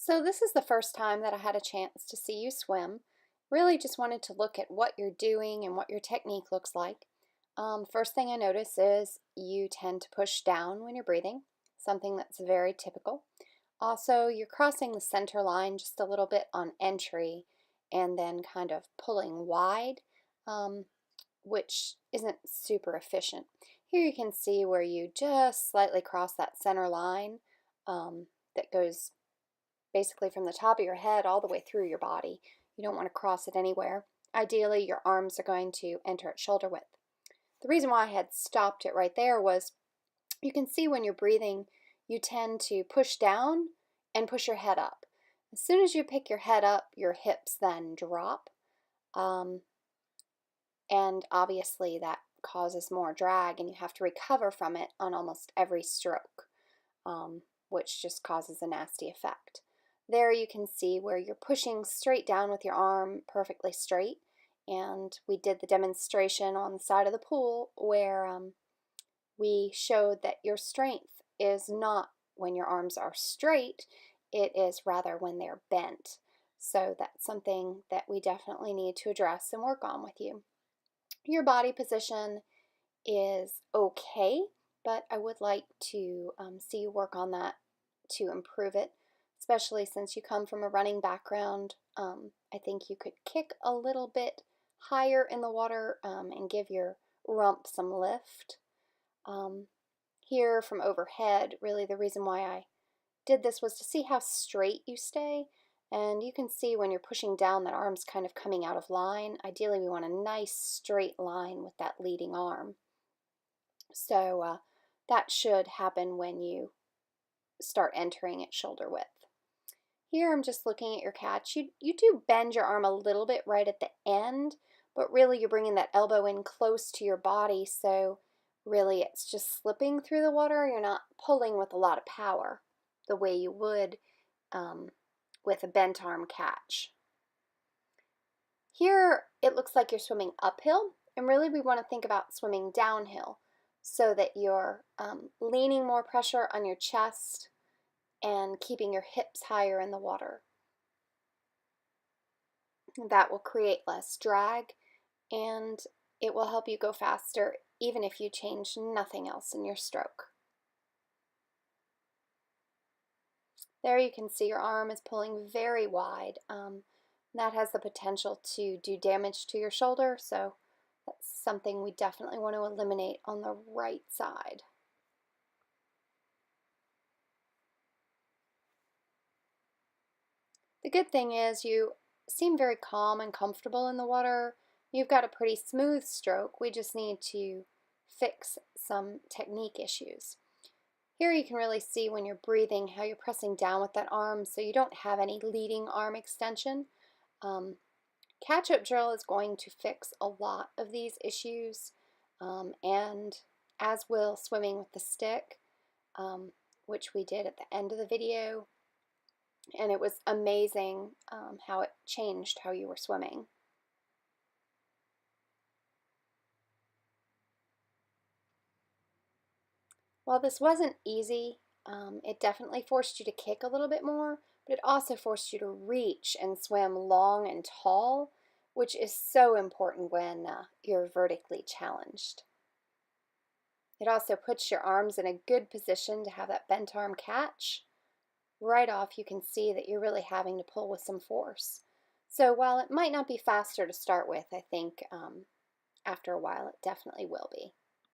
So this is the first time that I had a chance to see you swim. Really just wanted to look at what you're doing and what your technique looks like. First thing I notice is you tend to push down when you're breathing, something that's very typical. Also, you're crossing the center line just a little bit on entry and then kind of pulling wide, um, which isn't super efficient. Here you can see where you just slightly cross that center line that goes basically from the top of your head all the way through your body. You don't want to cross it anywhere. Ideally, your arms are going to enter at shoulder width. The reason why I had stopped it right there was you can see when you're breathing, you tend to push down and push your head up. As soon as you pick your head up, your hips then drop. Um, and obviously, that causes more drag, and you have to recover from it on almost every stroke, which just causes a nasty effect. There you can see where you're pushing straight down with your arm perfectly straight. And we did the demonstration on the side of the pool where we showed that your strength is not when your arms are straight, it is rather when they're bent. So that's something that we definitely need to address and work on with you. Your body position is okay, but I would like to see you work on that to improve it, especially since you come from a running background. I think you could kick a little bit higher in the water and give your rump some lift. Here from overhead, really the reason why I did this was to see how straight you stay. And you can see when you're pushing down that arm's kind of coming out of line. Ideally, we want a nice straight line with that leading arm. So that should happen when you start entering at shoulder width. Here I'm just looking at your catch. You do bend your arm a little bit right at the end, but really you're bringing that elbow in close to your body, so really it's just slipping through the water. You're not pulling with a lot of power the way you would with a bent arm catch. Here it looks like you're swimming uphill, and really we want to think about swimming downhill so that you're leaning more pressure on your chest and keeping your hips higher in the water. That will create less drag, and it will help you go faster even if you change nothing else in your stroke. There you can see your arm is pulling very wide. That has the potential to do damage to your shoulder, so that's something we definitely want to eliminate on the right side. The good thing is you seem very calm and comfortable in the water. You've got a pretty smooth stroke. We just need to fix some technique issues. Here you can really see when you're breathing how you're pressing down with that arm so you don't have any leading arm extension. Catch-up drill is going to fix a lot of these issues, and as will swimming with the stick, which we did at the end of the video. And it was amazing how it changed how you were swimming. While this wasn't easy, it definitely forced you to kick a little bit more, but it also forced you to reach and swim long and tall, which is so important when you're vertically challenged. It also puts your arms in a good position to have that bent arm catch. Right off you can see that you're really having to pull with some force. So while it might not be faster to start with, I think after a while it definitely will be.